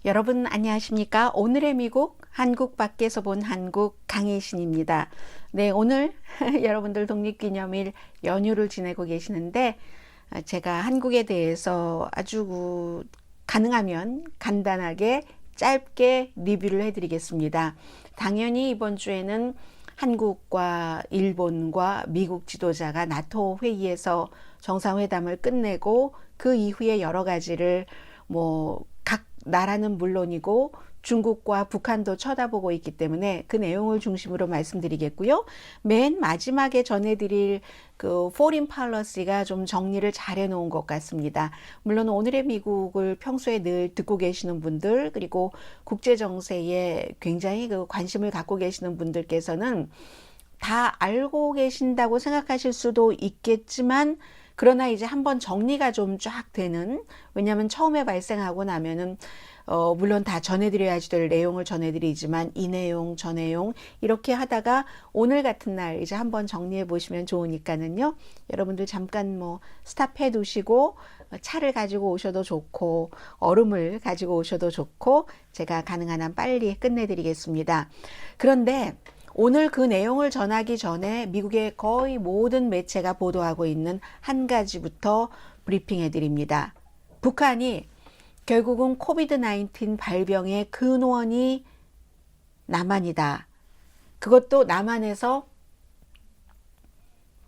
여러분 안녕하십니까? 오늘의 미국, 한국 밖에서 본 한국 강혜신입니다. 네, 오늘 여러분들 독립기념일 연휴를 지내고 계시는데 제가 한국에 대해서 아주 가능하면 간단하게 짧게 리뷰를 해드리겠습니다. 당연히 이번 주에는 한국과 일본과 미국 지도자가 나토 회의에서 정상회담을 끝내고 그 이후에 여러 가지를 각 나라는 물론이고 중국과 북한도 쳐다보고 있기 때문에 그 내용을 중심으로 말씀드리겠고요. 맨 마지막에 전해드릴 그 foreign policy가 좀 정리를 잘 해놓은 것 같습니다. 물론 오늘의 미국을 평소에 늘 듣고 계시는 분들, 그리고 국제 정세에 굉장히 그 관심을 갖고 계시는 분들께서는 다 알고 계신다고 생각하실 수도 있겠지만, 그러나 이제 한번 정리가 좀 쫙 되는, 왜냐하면 처음에 발생하고 나면은 물론 다 전해드려야지 될 내용을 전해드리지만 이 내용 저 내용 이렇게 하다가 오늘 같은 날 이제 한번 정리해 보시면 좋으니까는요, 여러분들 잠깐 스탑해 두시고 차를 가지고 오셔도 좋고 얼음을 가지고 오셔도 좋고 제가 가능한 한 빨리 끝내드리겠습니다. 그런데 오늘 그 내용을 전하기 전에 미국의 거의 모든 매체가 보도하고 있는 한 가지부터 브리핑해 드립니다. 북한이 결국은 코비드-19 발병의 근원이 남한이다. 그것도 남한에서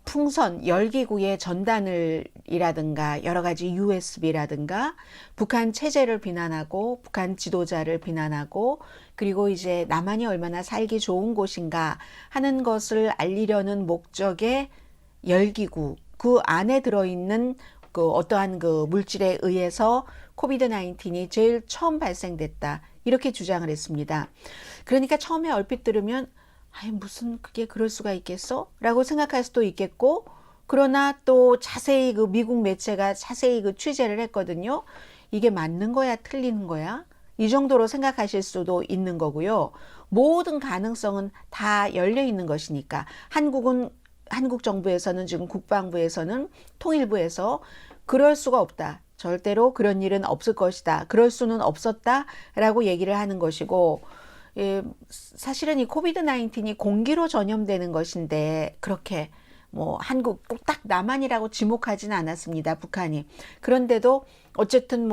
풍선, 열기구의 전단을이라든가 여러 가지 USB라든가 북한 체제를 비난하고 북한 지도자를 비난하고, 그리고 이제 남한이 얼마나 살기 좋은 곳인가 하는 것을 알리려는 목적의 열기구, 그 안에 들어있는 그 어떠한 그 물질에 의해서 코비드-19이 제일 처음 발생됐다, 이렇게 주장을 했습니다. 그러니까 처음에 얼핏 들으면 아니 무슨 그게 그럴 수가 있겠어? 라고 생각할 수도 있겠고, 그러나 또 자세히 그 미국 매체가 자세히 그 취재를 했거든요. 이게 맞는 거야 틀리는 거야? 이 정도로 생각하실 수도 있는 거고요. 모든 가능성은 다 열려 있는 것이니까 한국 정부에서는, 지금 국방부에서는, 통일부에서 그럴 수가 없다, 절대로 그런 일은 없을 것이다, 그럴 수는 없었다 라고 얘기를 하는 것이고, 사실은 이 코비드-19이 공기로 전염되는 것인데 그렇게 한국 딱 남한이라고 지목하지는 않았습니다, 북한이. 그런데도 어쨌든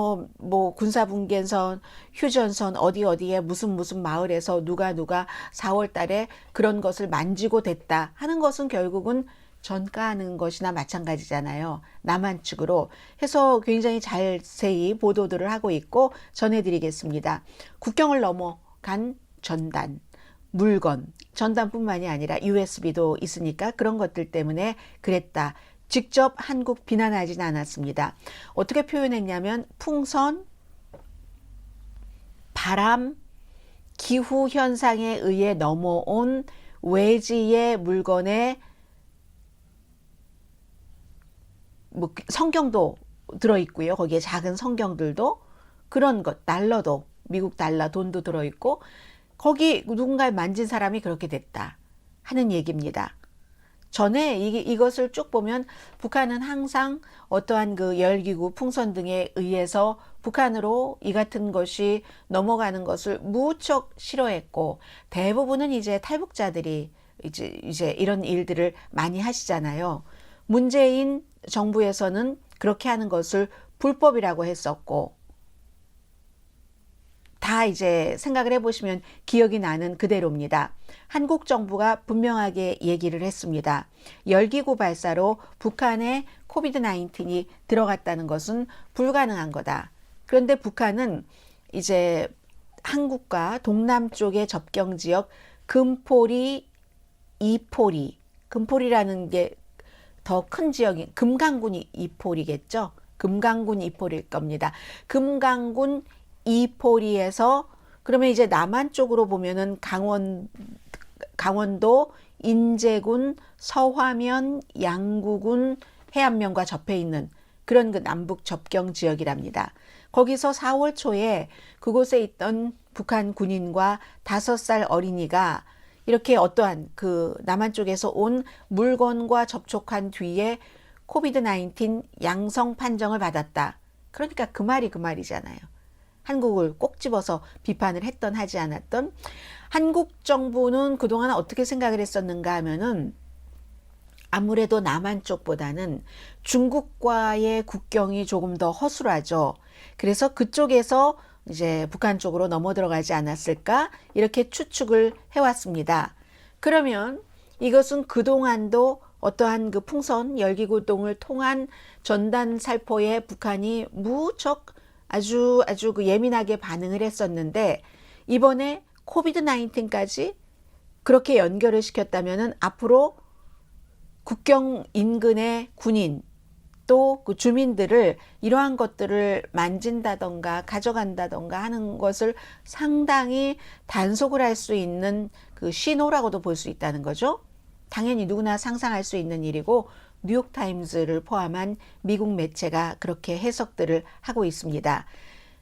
군사분계선, 휴전선 어디에 무슨 마을에서 누가 4월 달에 그런 것을 만지고 됐다 하는 것은 결국은 전가하는 것이나 마찬가지잖아요, 남한 측으로 해서. 굉장히 자세히 보도들을 하고 있고 전해드리겠습니다. 국경을 넘어간 전단, 물건, 전단뿐만이 아니라 USB도 있으니까 그런 것들 때문에 그랬다. 직접 한국 비난하지는 않았습니다. 어떻게 표현했냐면 풍선, 바람, 기후 현상에 의해 넘어온 외지의 물건에 성경도 들어있고요. 거기에 작은 성경들도, 그런 것, 달러도, 미국 달러, 돈도 들어있고, 거기 누군가를 만진 사람이 그렇게 됐다 하는 얘기입니다. 전에 이것을 쭉 보면 북한은 항상 어떠한 그 열기구, 풍선 등에 의해서 북한으로 이 같은 것이 넘어가는 것을 무척 싫어했고, 대부분은 이제 탈북자들이 이제 이런 일들을 많이 하시잖아요. 문재인 정부에서는 그렇게 하는 것을 불법이라고 했었고, 다 이제 생각을 해보시면 기억이 나는 그대로입니다. 한국 정부가 분명하게 얘기를 했습니다. 열기구 발사로 북한에 코비드-19이 들어갔다는 것은 불가능한 거다. 그런데 북한은 이제 한국과 동남쪽의 접경 지역 금포리, 이포리, 금포리라는 게 더 큰 지역이 금강군이 이포리겠죠. 금강군 이포리일 겁니다. 금강군 이포리에서, 그러면 이제 남한 쪽으로 보면은 강원도, 인제군, 서화면, 양구군 해안면과 접해 있는 그런 그 남북 접경 지역이랍니다. 거기서 4월 초에 그곳에 있던 북한 군인과 5살 어린이가 이렇게 어떠한 그 남한 쪽에서 온 물건과 접촉한 뒤에 코비드-19 양성 판정을 받았다. 그러니까 그 말이잖아요. 한국을 꼭 집어서 비판을 했던 하지 않았던, 한국 정부는 그동안 어떻게 생각을 했었는가 하면은 아무래도 남한 쪽보다는 중국과의 국경이 조금 더 허술하죠. 그래서 그쪽에서 이제 북한 쪽으로 넘어 들어가지 않았을까 이렇게 추측을 해왔습니다. 그러면 이것은 그동안도 어떠한 그 풍선 열기구동을 통한 전단 살포에 북한이 무척 아주 그 예민하게 반응을 했었는데, 이번에 코비드 19까지 그렇게 연결을 시켰다면은 앞으로 국경 인근의 군인 또 그 주민들을 이러한 것들을 만진다던가 가져간다던가 하는 것을 상당히 단속을 할 수 있는 그 신호라고도 볼 수 있다는 거죠. 당연히 누구나 상상할 수 있는 일이고, 뉴욕타임즈를 포함한 미국 매체가 그렇게 해석들을 하고 있습니다.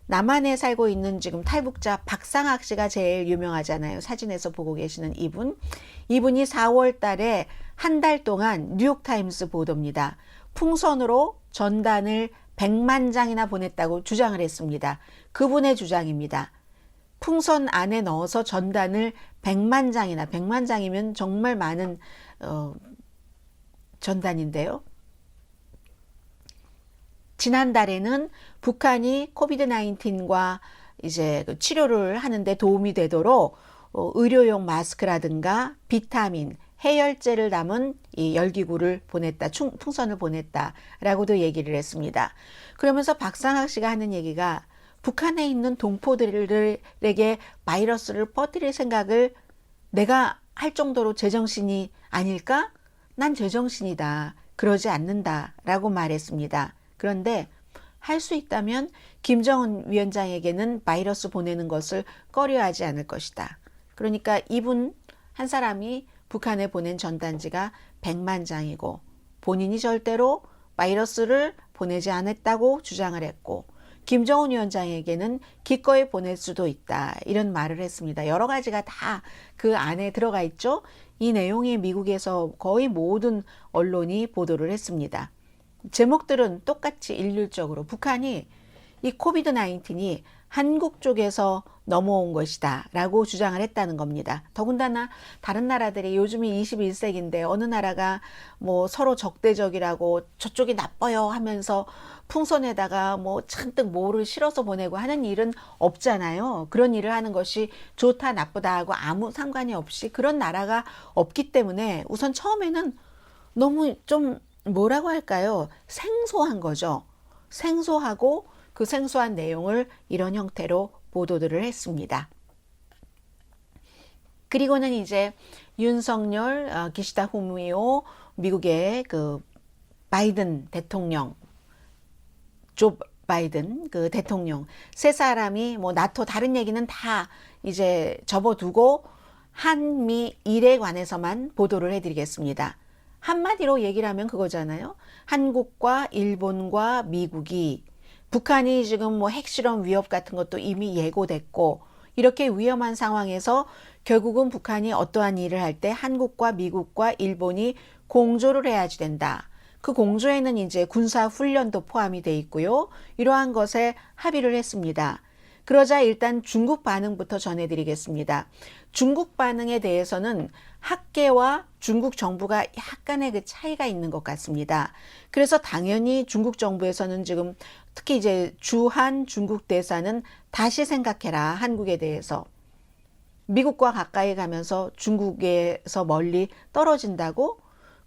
남한에 살고 있는 지금 탈북자 박상학 씨가 제일 유명하잖아요. 사진에서 보고 계시는 이분이 4월 달에 한 달 동안 뉴욕타임스 보도입니다. 풍선으로 전단을 100만 장이나 보냈다고 주장을 했습니다. 그분의 주장입니다. 풍선 안에 넣어서 전단을 100만 장이나, 100만 장이면 정말 많은 전단인데요. 지난달에는 북한이 코비드 19과 이제 치료를 하는데 도움이 되도록 의료용 마스크라든가 비타민, 해열제를 담은 이 열기구를 보냈다, 풍선을 보냈다라고도 얘기를 했습니다. 그러면서 박상학 씨가 하는 얘기가, 북한에 있는 동포들에게 바이러스를 퍼뜨릴 생각을 내가 할 정도로 제정신이 아닐까? 난 제정신이다. 그러지 않는다라고 말했습니다. 그런데 할 수 있다면 김정은 위원장에게는 바이러스 보내는 것을 꺼려하지 않을 것이다. 그러니까 이분 한 사람이 북한에 보낸 전단지가 100만 장이고 본인이 절대로 바이러스를 보내지 않았다고 주장을 했고, 김정은 위원장에게는 기꺼이 보낼 수도 있다, 이런 말을 했습니다. 여러 가지가 다 그 안에 들어가 있죠. 이 내용이 미국에서 거의 모든 언론이 보도를 했습니다. 제목들은 똑같이 일률적으로 북한이 이 코비드 19이 한국 쪽에서 넘어온 것이다 라고 주장을 했다는 겁니다. 더군다나 다른 나라들이, 요즘이 21세기인데 어느 나라가 뭐 서로 적대적이라고 저쪽이 나빠요 하면서 풍선에다가 뭐 잔뜩 뭐를 실어서 보내고 하는 일은 없잖아요. 그런 일을 하는 것이 좋다 나쁘다 하고 아무 상관이 없이 그런 나라가 없기 때문에 우선 처음에는 너무 좀 뭐라고 할까요? 생소한 거죠. 생소하고 그 생소한 내용을 이런 형태로 보도들을 했습니다. 그리고는 이제 윤석열, 기시다 후미오, 미국의 그 바이든 대통령, 조 바이든 그 대통령, 세 사람이 뭐 나토 다른 얘기는 다 이제 접어두고 한미 일에 관해서만 보도를 해드리겠습니다. 한마디로 얘기를 하면 그거잖아요. 한국과 일본과 미국이, 북한이 지금 뭐 핵실험 위협 같은 것도 이미 예고됐고, 이렇게 위험한 상황에서 결국은 북한이 어떠한 일을 할 때 한국과 미국과 일본이 공조를 해야지 된다. 그 공조에는 이제 군사 훈련도 포함이 돼 있고요. 이러한 것에 합의를 했습니다. 그러자 일단 중국 반응부터 전해드리겠습니다. 중국 반응에 대해서는 학계와 중국 정부가 약간의 그 차이가 있는 것 같습니다. 그래서 당연히 중국 정부에서는 지금 특히 이제 주한 중국 대사는 다시 생각해라, 한국에 대해서. 미국과 가까이 가면서 중국에서 멀리 떨어진다고?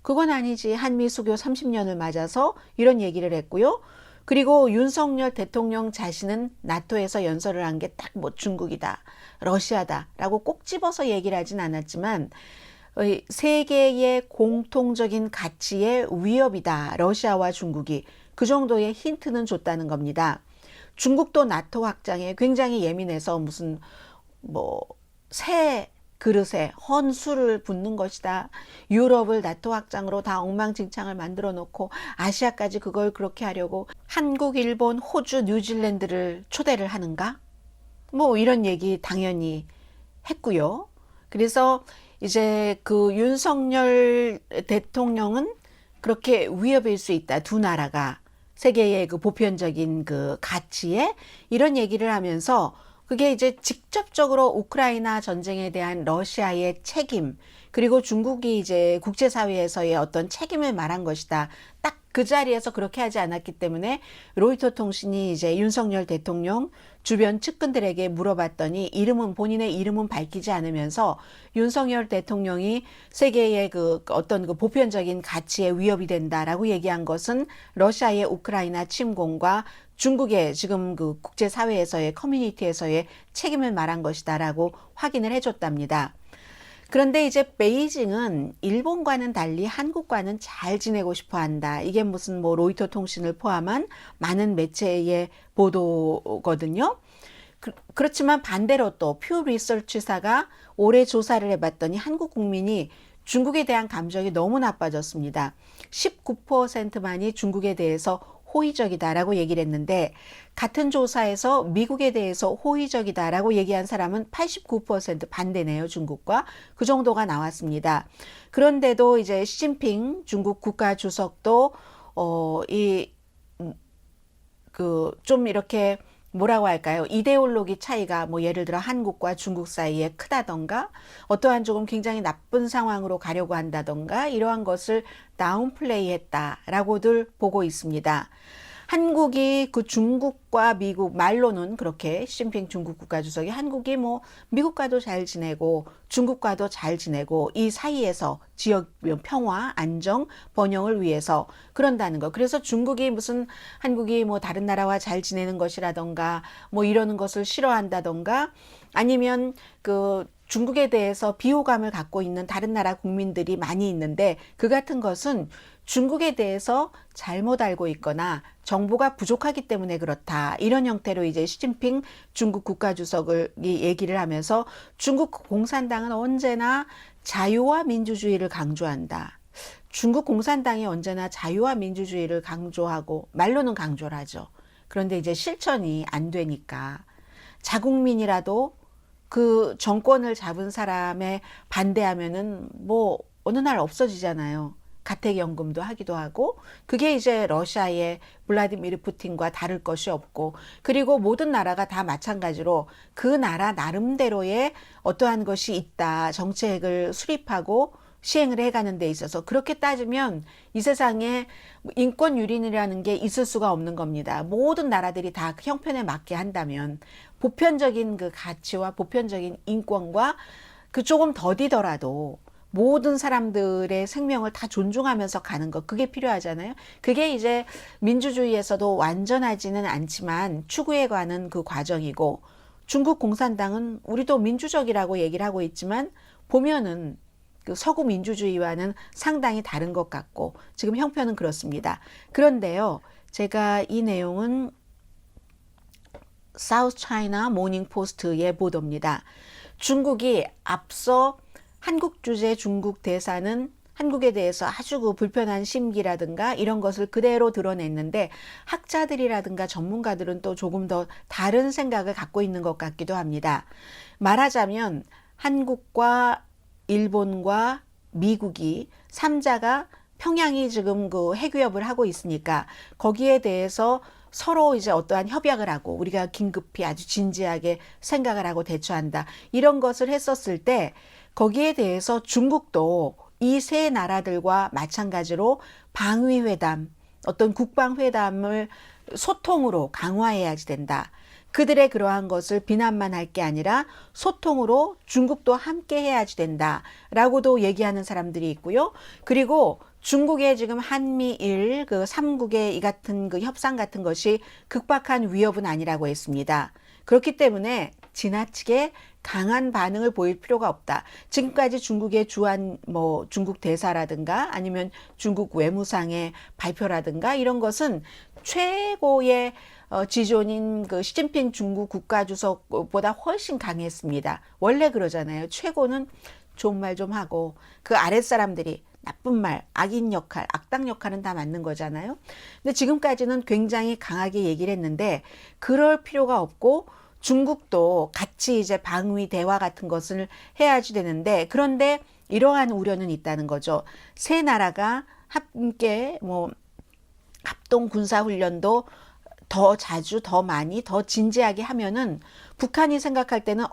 그건 아니지. 한미 수교 30년을 맞아서 이런 얘기를 했고요. 그리고 윤석열 대통령 자신은 나토에서 연설을 한 게 딱 뭐 중국이다, 러시아다라고 꼭 집어서 얘기를 하진 않았지만, 세계의 공통적인 가치의 위협이다, 러시아와 중국이. 그 정도의 힌트는 줬다는 겁니다. 중국도 나토 확장에 굉장히 예민해서 무슨 뭐 새 그릇에 헌수를 붓는 것이다. 유럽을 나토 확장으로 다 엉망진창을 만들어 놓고 아시아까지 그걸 그렇게 하려고 한국, 일본, 호주, 뉴질랜드를 초대를 하는가? 뭐 이런 얘기 당연히 했고요. 그래서 이제 그 윤석열 대통령은 그렇게 위협일 수 있다, 두 나라가. 세계의 그 보편적인 그 가치에 이런 얘기를 하면서 그게 이제 직접적으로 우크라이나 전쟁에 대한 러시아의 책임, 그리고 중국이 이제 국제사회에서의 어떤 책임을 말한 것이다. 딱 그 자리에서 그렇게 하지 않았기 때문에 로이터 통신이 이제 윤석열 대통령 주변 측근들에게 물어봤더니 본인의 이름은 밝히지 않으면서 윤석열 대통령이 세계의 그 어떤 그 보편적인 가치에 위협이 된다라고 얘기한 것은 러시아의 우크라이나 침공과 중국의 지금 그 국제사회에서의 커뮤니티에서의 책임을 말한 것이다라고 확인을 해줬답니다. 그런데 이제 베이징은 일본과는 달리 한국과는 잘 지내고 싶어 한다. 이게 무슨 뭐 로이터 통신을 포함한 많은 매체의 보도거든요. 그렇지만 반대로 또 퓨 리서치사가 올해 조사를 해봤더니 한국 국민이 중국에 대한 감정이 너무 나빠졌습니다. 19%만이 중국에 대해서 호의적이다라고 얘기를 했는데, 같은 조사에서 미국에 대해서 호의적이다라고 얘기한 사람은 89% 반대네요. 중국과 그 정도가 나왔습니다. 그런데도 이제 시진핑 중국 국가 주석도 좀 이렇게 뭐라고 할까요? 이데올로기 차이가 뭐 예를 들어 한국과 중국 사이에 크다던가 어떠한 조금 굉장히 나쁜 상황으로 가려고 한다던가 이러한 것을 다운플레이 했다라고들 보고 있습니다. 한국이 그 중국과 미국, 말로는 그렇게 시진핑 중국 국가주석이 한국이 뭐 미국과도 잘 지내고 중국과도 잘 지내고 이 사이에서 지역 평화, 안정, 번영을 위해서 그런다는 거. 그래서 중국이 무슨 한국이 뭐 다른 나라와 잘 지내는 것이라던가 뭐 이러는 것을 싫어한다던가 아니면 그 중국에 대해서 비호감을 갖고 있는 다른 나라 국민들이 많이 있는데, 그 같은 것은 중국에 대해서 잘못 알고 있거나 정보가 부족하기 때문에 그렇다. 이런 형태로 이제 시진핑 중국 국가주석을 얘기를 하면서 중국 공산당은 언제나 자유와 민주주의를 강조한다. 중국 공산당이 언제나 자유와 민주주의를 강조하고 말로는 강조를 하죠. 그런데 이제 실천이 안 되니까 자국민이라도 그 정권을 잡은 사람에 반대하면은 뭐 어느 날 없어지잖아요. 가택연금도 하기도 하고, 그게 이제 러시아의 블라디미르 푸틴과 다를 것이 없고, 그리고 모든 나라가 다 마찬가지로 그 나라 나름대로의 어떠한 것이 있다. 정책을 수립하고 시행을 해가는 데 있어서 그렇게 따지면 이 세상에 인권 유린이라는 게 있을 수가 없는 겁니다. 모든 나라들이 다 형편에 맞게 한다면 보편적인 그 가치와 보편적인 인권과 그 조금 더디더라도 모든 사람들의 생명을 다 존중하면서 가는 것, 그게 필요하잖아요. 그게 이제 민주주의에서도 완전하지는 않지만 추구해 가는 그 과정이고, 중국 공산당은 우리도 민주적이라고 얘기를 하고 있지만 보면은 그 서구 민주주의와는 상당히 다른 것 같고 지금 형편은 그렇습니다. 그런데요, 제가 이 내용은 사우스 차이나 모닝 포스트의 보도입니다. 중국이 앞서 한국 주재 중국 대사는 한국에 대해서 아주 그 불편한 심기라든가 이런 것을 그대로 드러냈는데, 학자들이라든가 전문가들은 또 조금 더 다른 생각을 갖고 있는 것 같기도 합니다. 말하자면 한국과 일본과 미국이 3자가 평양이 지금 그 핵위협을 하고 있으니까 거기에 대해서 서로 이제 어떠한 협약을 하고 우리가 긴급히 아주 진지하게 생각을 하고 대처한다. 이런 것을 했었을 때 거기에 대해서 중국도 이 세 나라들과 마찬가지로 방위회담, 어떤 국방회담을 소통으로 강화해야지 된다. 그들의 그러한 것을 비난만 할 게 아니라 소통으로 중국도 함께 해야지 된다라고도 얘기하는 사람들이 있고요. 그리고 중국의 지금 한미일 그 3국의 이 같은 그 협상 같은 것이 극박한 위협은 아니라고 했습니다. 그렇기 때문에 지나치게 강한 반응을 보일 필요가 없다. 지금까지 중국의 주한 뭐 중국 대사라든가 아니면 중국 외무상의 발표라든가 이런 것은 최고의 지존인 그 시진핑 중국 국가주석보다 훨씬 강했습니다. 원래 그러잖아요. 최고는 좋은 말 좀 하고 그 아랫사람들이 나쁜 말, 악인 역할, 악당 역할은 다 맞는 거잖아요. 근데 지금까지는 굉장히 강하게 얘기를 했는데 그럴 필요가 없고, 중국도 같이 이제 방위 대화 같은 것을 해야지 되는데, 그런데 이러한 우려는 있다는 거죠. 세 나라가 함께 뭐 합동 군사 훈련도 더 자주, 더 많이, 더 진지하게 하면은 북한이 생각할 때는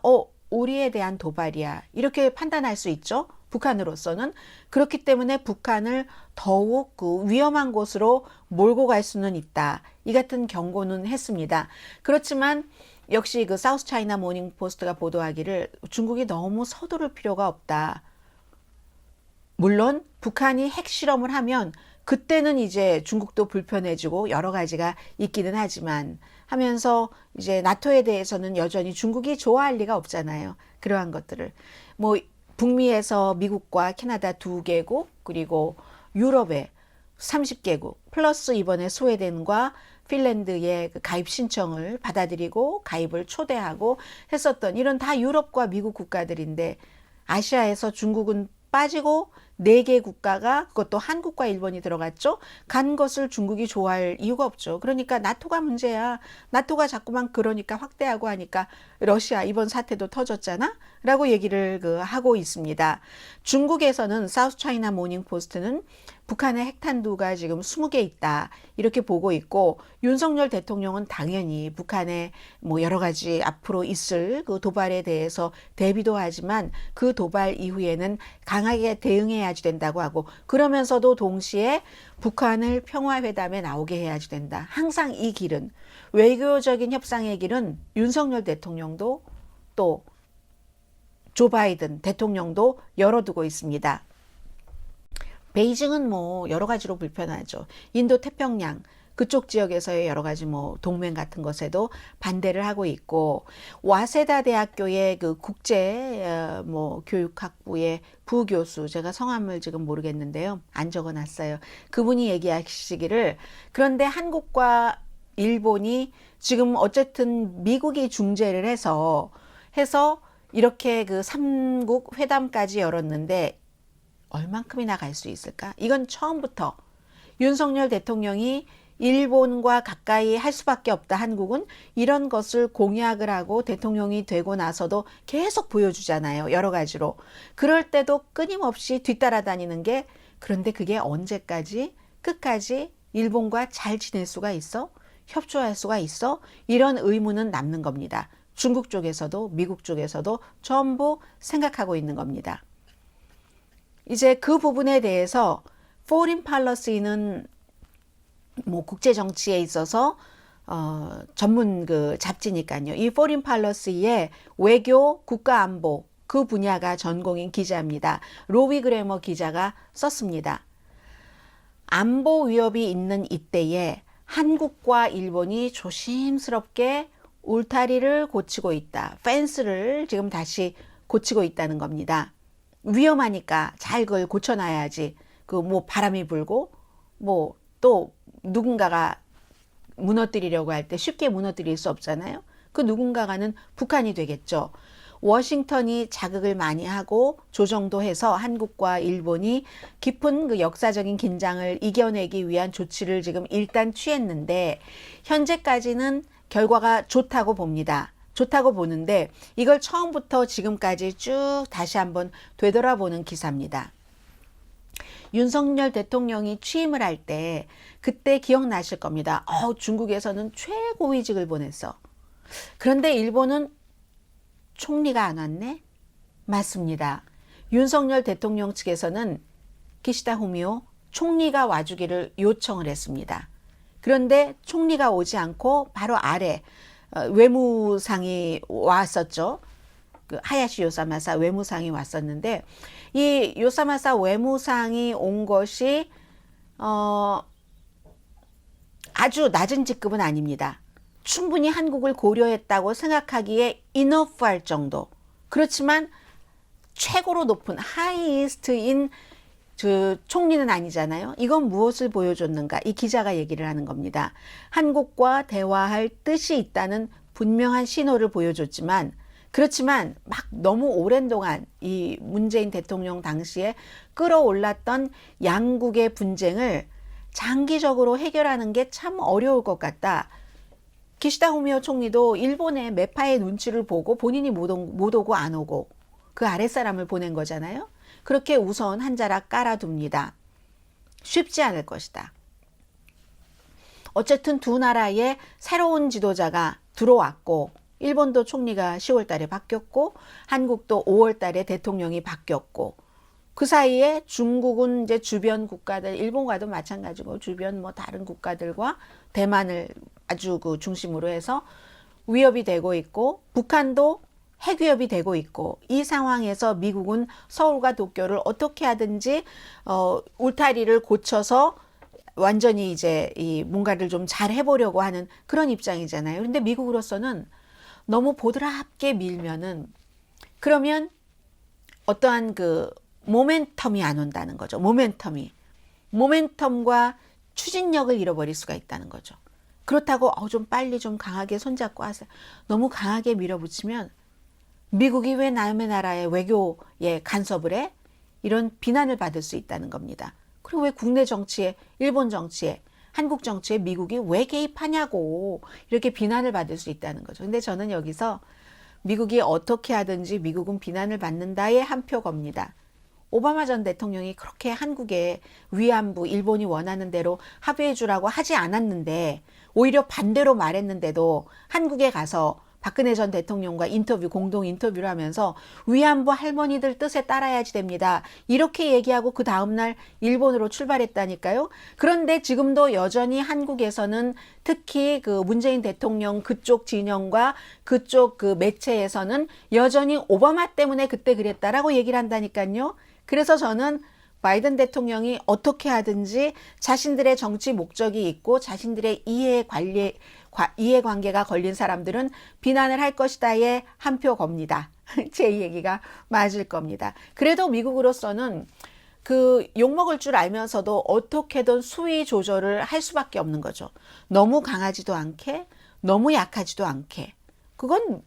우리에 대한 도발이야, 이렇게 판단할 수 있죠. 북한으로서는. 그렇기 때문에 북한을 더욱 그 위험한 곳으로 몰고 갈 수는 있다, 이 같은 경고는 했습니다. 그렇지만 역시 그 사우스 차이나 모닝 포스트가 보도하기를 중국이 너무 서두를 필요가 없다. 물론 북한이 핵실험을 하면 그때는 이제 중국도 불편해지고 여러 가지가 있기는 하지만 하면서 이제 나토에 대해서는 여전히 중국이 좋아할 리가 없잖아요. 그러한 것들을 뭐 북미에서 미국과 캐나다 2개국 그리고 유럽에 30개국 플러스 이번에 스웨덴과 핀란드의 그 가입 신청을 받아들이고 가입을 초대하고 했었던 이런 다 유럽과 미국 국가들인데 아시아에서 중국은 빠지고 4개 국가가 그것도 한국과 일본이 들어갔죠. 간 것을 중국이 좋아할 이유가 없죠. 그러니까 나토가 문제야. 나토가 자꾸만 그러니까 확대하고 하니까 러시아 이번 사태도 터졌잖아 라고 얘기를 하고 있습니다. 중국에서는 사우스 차이나 모닝 포스트는 북한의 핵탄두가 지금 20개 있다 이렇게 보고 있고, 윤석열 대통령은 당연히 북한의 뭐 여러 가지 앞으로 있을 그 도발에 대해서 대비도 하지만 그 도발 이후에는 강하게 대응해야지 된다고 하고, 그러면서도 동시에 북한을 평화회담에 나오게 해야지 된다. 항상 이 길은, 외교적인 협상의 길은 윤석열 대통령도 또 조 바이든 대통령도 열어두고 있습니다. 베이징은 뭐 여러 가지로 불편하죠. 인도 태평양 그쪽 지역에서의 여러 가지 뭐 동맹 같은 것에도 반대를 하고 있고, 와세다 대학교의 그 국제 뭐 교육학부의 부교수, 제가 성함을 지금 모르겠는데요, 안 적어놨어요. 그분이 얘기하시기를, 그런데 한국과 일본이 지금 어쨌든 미국이 중재를 해서 이렇게 그 3국 회담까지 열었는데 얼만큼이나 갈 수 있을까? 이건 처음부터 윤석열 대통령이 일본과 가까이 할 수밖에 없다. 한국은 이런 것을 공약을 하고 대통령이 되고 나서도 계속 보여주잖아요. 여러 가지로. 그럴 때도 끊임없이 뒤따라다니는 게, 그런데 그게 언제까지 끝까지 일본과 잘 지낼 수가 있어? 협조할 수가 있어? 이런 의문은 남는 겁니다. 중국 쪽에서도 미국 쪽에서도 전부 생각하고 있는 겁니다. 이제 그 부분에 대해서 포린 팔러시는 뭐 국제 정치에 있어서 전문 그 잡지니까요. 이 포린 팔러시의 외교 국가 안보 그 분야가 전공인 기자입니다. 로비 그래머 기자가 썼습니다. 안보 위협이 있는 이때에 한국과 일본이 조심스럽게 울타리를 고치고 있다. 펜스를 지금 다시 고치고 있다는 겁니다. 위험하니까 잘 그걸 고쳐놔야지. 그 뭐 바람이 불고 뭐 또 누군가가 무너뜨리려고 할 때 쉽게 무너뜨릴 수 없잖아요. 그 누군가가는 북한이 되겠죠. 워싱턴이 자극을 많이 하고 조정도 해서 한국과 일본이 깊은 그 역사적인 긴장을 이겨내기 위한 조치를 지금 일단 취했는데, 현재까지는 결과가 좋다고 봅니다. 좋다고 보는데 이걸 처음부터 지금까지 쭉 다시 한번 되돌아보는 기사입니다. 윤석열 대통령이 취임을 할 때 그때 기억나실 겁니다. 중국에서는 최고위직을 보냈어. 그런데 일본은 총리가 안 왔네? 맞습니다. 윤석열 대통령 측에서는 기시다 후미오 총리가 와주기를 요청을 했습니다. 그런데 총리가 오지 않고 바로 아래 외무상이 왔었죠. 그 하야시 요사마사 외무상이 왔었는데, 이 요사마사 외무상이 온 것이 아주 낮은 직급은 아닙니다. 충분히 한국을 고려했다고 생각하기에 이너프할 정도. 그렇지만 최고로 높은 하이이스트인 그 총리는 아니잖아요. 이건 무엇을 보여줬는가? 이 기자가 얘기를 하는 겁니다. 한국과 대화할 뜻이 있다는 분명한 신호를 보여줬지만, 그렇지만 막 너무 오랜 동안 이 문재인 대통령 당시에 끌어올랐던 양국의 분쟁을 장기적으로 해결하는 게 참 어려울 것 같다. 기시다 후미오 총리도 일본의 매파의 눈치를 보고 본인이 못 오고 안 오고 그 아랫사람을 보낸 거잖아요. 그렇게 우선 한 자락 깔아둡니다. 쉽지 않을 것이다. 어쨌든 두 나라의 새로운 지도자가 들어왔고 일본도 총리가 10월 달에 바뀌었고 한국도 5월 달에 대통령이 바뀌었고 그 사이에 중국은 이제 주변 국가들, 일본과도 마찬가지고 주변 뭐 다른 국가들과 대만을 아주 그 중심으로 해서 위협이 되고 있고 북한도 핵 위협이 되고 있고 이 상황에서 미국은 서울과 도쿄를 어떻게 하든지 울타리를 고쳐서 완전히 이제 이 뭔가를 좀 잘 해보려고 하는 그런 입장이잖아요. 근데 미국으로서는 너무 보드랍게 밀면은 그러면 어떠한 그 모멘텀이 안 온다는 거죠. 모멘텀과 추진력을 잃어버릴 수가 있다는 거죠. 그렇다고 좀 빨리 좀 강하게 손잡고 하세요. 너무 강하게 밀어붙이면 미국이 왜 남의 나라의 외교에 간섭을 해? 이런 비난을 받을 수 있다는 겁니다. 그리고 왜 국내 정치에, 일본 정치에, 한국 정치에 미국이 왜 개입하냐고 이렇게 비난을 받을 수 있다는 거죠. 근데 저는 여기서 미국이 어떻게 하든지 미국은 비난을 받는다에 한 표 겁니다. 오바마 전 대통령이 그렇게 한국의 위안부, 일본이 원하는 대로 합의해 주라고 하지 않았는데 오히려 반대로 말했는데도 한국에 가서 박근혜 전 대통령과 공동 인터뷰를 하면서 위안부 할머니들 뜻에 따라야지 됩니다. 이렇게 얘기하고 그 다음날 일본으로 출발했다니까요. 그런데 지금도 여전히 한국에서는 특히 그 문재인 대통령 그쪽 진영과 그쪽 그 매체에서는 여전히 오바마 때문에 그때 그랬다라고 얘기를 한다니까요. 그래서 저는 바이든 대통령이 어떻게 하든지 자신들의 정치 목적이 있고 자신들의 이해관계가 걸린 사람들은 비난을 할 것이다에 한 표 겁니다. 제 얘기가 맞을 겁니다. 그래도 미국으로서는 그 욕먹을 줄 알면서도 어떻게든 수위 조절을 할 수밖에 없는 거죠. 너무 강하지도 않게 너무 약하지도 않게. 그건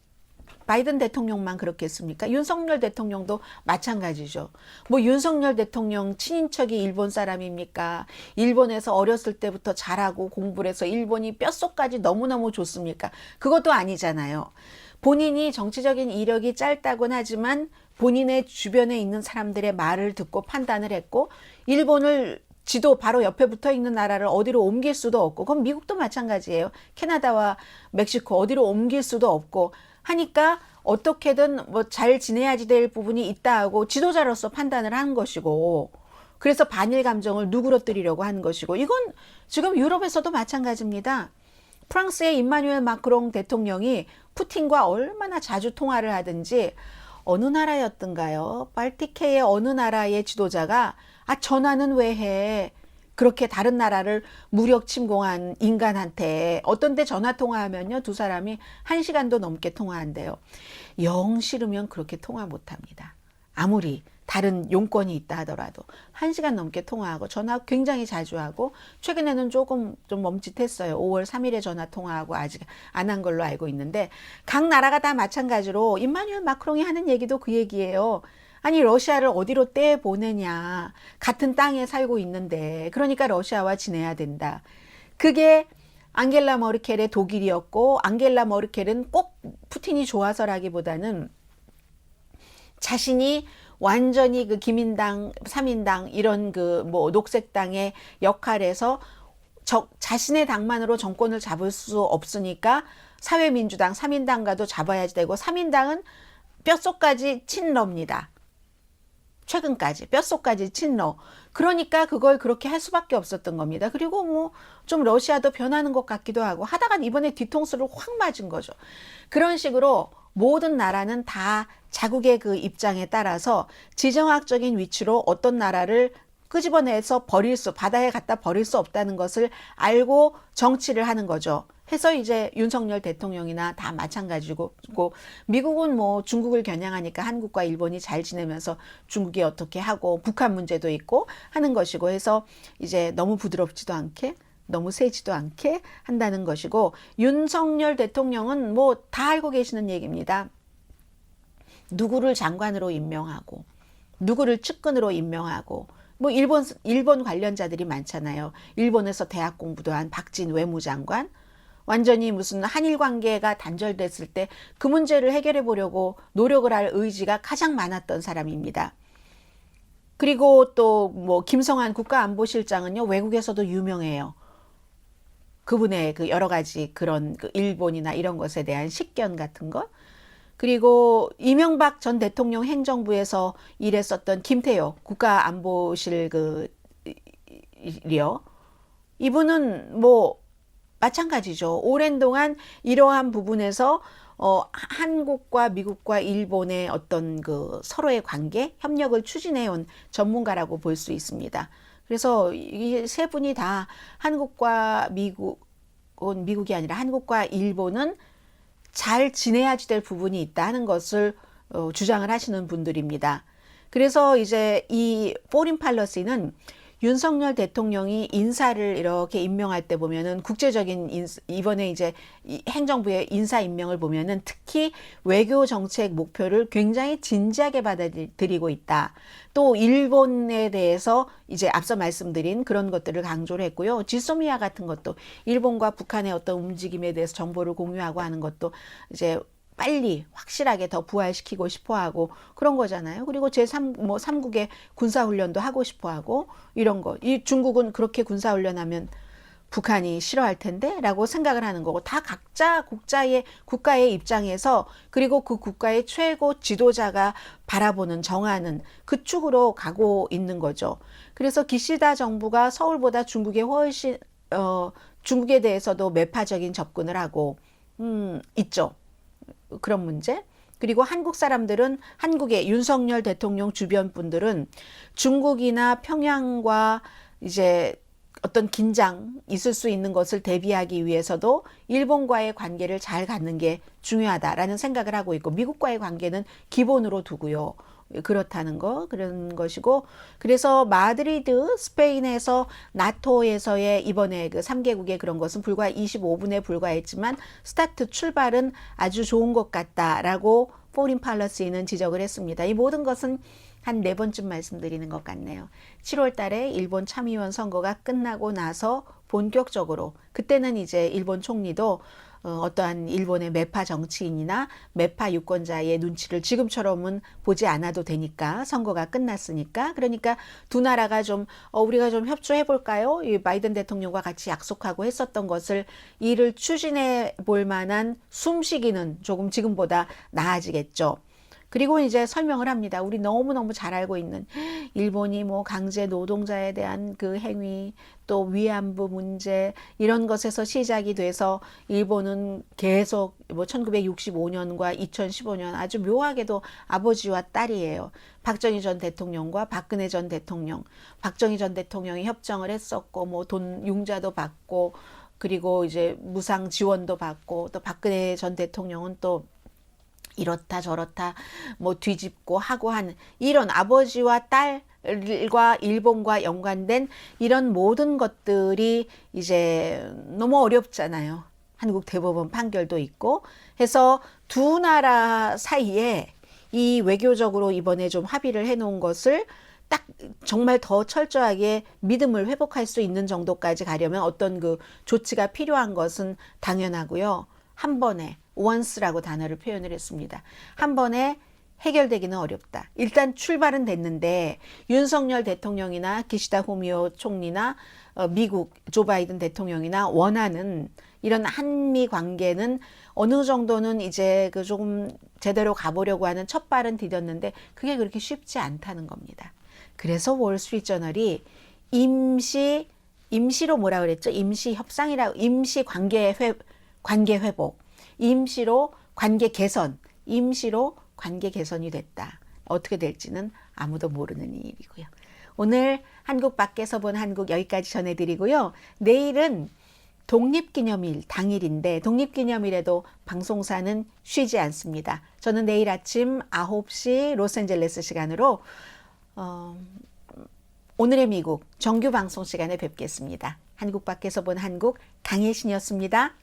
바이든 대통령만 그렇겠습니까? 윤석열 대통령도 마찬가지죠. 뭐 윤석열 대통령 친인척이 일본 사람입니까? 일본에서 어렸을 때부터 잘하고 공부를 해서 일본이 뼛속까지 너무너무 좋습니까? 그것도 아니잖아요. 본인이 정치적인 이력이 짧다곤 하지만 본인의 주변에 있는 사람들의 말을 듣고 판단을 했고 일본을 지도 바로 옆에 붙어 있는 나라를 어디로 옮길 수도 없고 그건 미국도 마찬가지예요. 캐나다와 멕시코 어디로 옮길 수도 없고 하니까 어떻게든 뭐 잘 지내야지 될 부분이 있다 하고 지도자로서 판단을 하는 것이고 그래서 반일 감정을 누그러뜨리려고 하는 것이고 이건 지금 유럽에서도 마찬가지입니다. 프랑스의 임마누엘 마크롱 대통령이 푸틴과 얼마나 자주 통화를 하든지 어느 나라였던가요? 발티크의 어느 나라의 지도자가 전화는 왜 해? 그렇게 다른 나라를 무력 침공한 인간한테 어떤 때 전화 통화하면요 두 사람이 1시간도 넘게 통화한대요. 영 싫으면 그렇게 통화 못합니다. 아무리 다른 용건이 있다 하더라도 1시간 넘게 통화하고 전화 굉장히 자주 하고 최근에는 조금 좀 멈칫했어요. 5월 3일에 전화 통화하고 아직 안 한 걸로 알고 있는데 각 나라가 다 마찬가지로 임마누엘 마크롱이 하는 얘기도 그 얘기예요. 아니 러시아를 어디로 떼보내냐. 같은 땅에 살고 있는데 그러니까 러시아와 지내야 된다. 그게 앙겔라 머르켈의 독일이었고 앙겔라 머르켈은 꼭 푸틴이 좋아서라기보다는 자신이 완전히 그 기민당, 3인당 이런 그 뭐 녹색당의 역할에서 자신의 당만으로 정권을 잡을 수 없으니까 사회민주당, 3인당과도 잡아야지 되고 3인당은 뼛속까지 친러입니다. 최근까지 뼛속까지 친러. 그러니까 그걸 그렇게 할 수밖에 없었던 겁니다. 그리고 뭐 좀 러시아도 변하는 것 같기도 하고 하다가 이번에 뒤통수를 확 맞은 거죠. 그런 식으로 모든 나라는 다 자국의 그 입장에 따라서 지정학적인 위치로 어떤 나라를 끄집어내서 바다에 갖다 버릴 수 없다는 것을 알고 정치를 하는 거죠. 해서 이제 윤석열 대통령이나 다 마찬가지고 미국은 뭐 중국을 겨냥하니까 한국과 일본이 잘 지내면서 중국이 어떻게 하고 북한 문제도 있고 하는 것이고 해서 이제 너무 부드럽지도 않게 너무 세지도 않게 한다는 것이고 윤석열 대통령은 뭐 다 알고 계시는 얘기입니다. 누구를 장관으로 임명하고 누구를 측근으로 임명하고 뭐 일본 관련자들이 많잖아요. 일본에서 대학 공부도 한 박진 외무장관 완전히 무슨 한일 관계가 단절됐을 때 그 문제를 해결해 보려고 노력을 할 의지가 가장 많았던 사람입니다. 그리고 또 뭐 김성한 국가안보실장은요 외국에서도 유명해요. 그분의 그 여러 가지 그런 그 일본이나 이런 것에 대한 식견 같은 것. 그리고 이명박 전 대통령 행정부에서 일했었던 김태효 국가안보실 그 이요. 이분은 뭐 마찬가지죠. 오랜 동안 이러한 부분에서 한국과 미국과 일본의 어떤 그 서로의 관계, 협력을 추진해온 전문가라고 볼 수 있습니다. 그래서 이 세 분이 다 한국과 미국이 아니라 한국과 일본은 잘 지내야지 될 부분이 있다 하는 것을 주장을 하시는 분들입니다. 그래서 이제 이 포린 팔러시는 윤석열 대통령이 인사를 이렇게 임명할 때 보면은 국제적인 이번에 이제 행정부의 인사 임명을 보면은 특히 외교 정책 목표를 굉장히 진지하게 받아들이고 있다. 또 일본에 대해서 이제 앞서 말씀드린 그런 것들을 강조를 했고요. 지소미아 같은 것도 일본과 북한의 어떤 움직임에 대해서 정보를 공유하고 하는 것도 이제 빨리 확실하게 더 부활시키고 싶어 하고 그런 거잖아요. 그리고 제3국의 군사훈련도 하고 싶어 하고 이런 거. 이 중국은 그렇게 군사훈련하면 북한이 싫어할 텐데 라고 생각을 하는 거고 다 각자 국가의 입장에서 그리고 그 국가의 최고 지도자가 바라보는 정하는 그 축으로 가고 있는 거죠. 그래서 기시다 정부가 서울보다 중국에 훨씬 중국에 대해서도 매파적인 접근을 하고 있죠. 그런 문제. 그리고 한국 사람들은 한국의 윤석열 대통령 주변 분들은 중국이나 평양과 이제 어떤 긴장 있을 수 있는 것을 대비하기 위해서도 일본과의 관계를 잘 갖는 게 중요하다라는 생각을 하고 있고 미국과의 관계는 기본으로 두고요. 그렇다는 거 그런 것이고 그래서 마드리드 스페인에서 나토에서의 이번에 그 3개국의 그런 것은 불과 25분에 불과했지만 스타트 출발은 아주 좋은 것 같다라고 포린 팔러시는 지적을 했습니다. 이 모든 것은 한 4번쯤 말씀드리는 것 같네요. 7월 달에 일본 참의원 선거가 끝나고 나서 본격적으로 그때는 이제 일본 총리도 어떠한 일본의 매파 정치인이나 매파 유권자의 눈치를 지금처럼은 보지 않아도 되니까 선거가 끝났으니까 그러니까 두 나라가 좀 우리가 좀 협조해 볼까요? 이 바이든 대통령과 같이 약속하고 했었던 것을 이를 추진해 볼 만한 숨쉬기는 조금 지금보다 나아지겠죠. 그리고 이제 설명을 합니다. 우리 너무너무 잘 알고 있는 일본이 뭐 강제 노동자에 대한 그 행위 또 위안부 문제 이런 것에서 시작이 돼서 일본은 계속 뭐 1965년과 2015년 아주 묘하게도 아버지와 딸이에요. 박정희 전 대통령과 박근혜 전 대통령. 박정희 전 대통령이 협정을 했었고 뭐 돈 융자도 받고 그리고 이제 무상 지원도 받고 또 박근혜 전 대통령은 또 이렇다 저렇다 뭐 뒤집고 하고 하는 이런 아버지와 딸과 일본과 연관된 이런 모든 것들이 이제 너무 어렵잖아요. 한국 대법원 판결도 있고 해서 두 나라 사이에 이 외교적으로 이번에 좀 합의를 해놓은 것을 딱 정말 더 철저하게 믿음을 회복할 수 있는 정도까지 가려면 어떤 그 조치가 필요한 것은 당연하고요. 한 번에 once라고 단어를 표현을 했습니다. 한 번에 해결되기는 어렵다. 일단 출발은 됐는데 윤석열 대통령이나 기시다 후미오 총리나 미국 조 바이든 대통령이나 원하는 이런 한미 관계는 어느 정도는 이제 그 조금 제대로 가보려고 하는 첫 발은 디뎠는데 그게 그렇게 쉽지 않다는 겁니다. 그래서 월스트리트저널이 임시로 뭐라 그랬죠? 임시 협상이라고 임시 관계 회복, 임시로 관계 개선, 임시로 관계 개선이 됐다. 어떻게 될지는 아무도 모르는 일이고요. 오늘 한국 밖에서 본 한국 여기까지 전해드리고요. 내일은 독립기념일 당일인데 독립기념일에도 방송사는 쉬지 않습니다. 저는 내일 아침 9시 로스앤젤레스 시간으로 오늘의 미국 정규 방송 시간에 뵙겠습니다. 한국 밖에서 본 한국 강혜신이었습니다.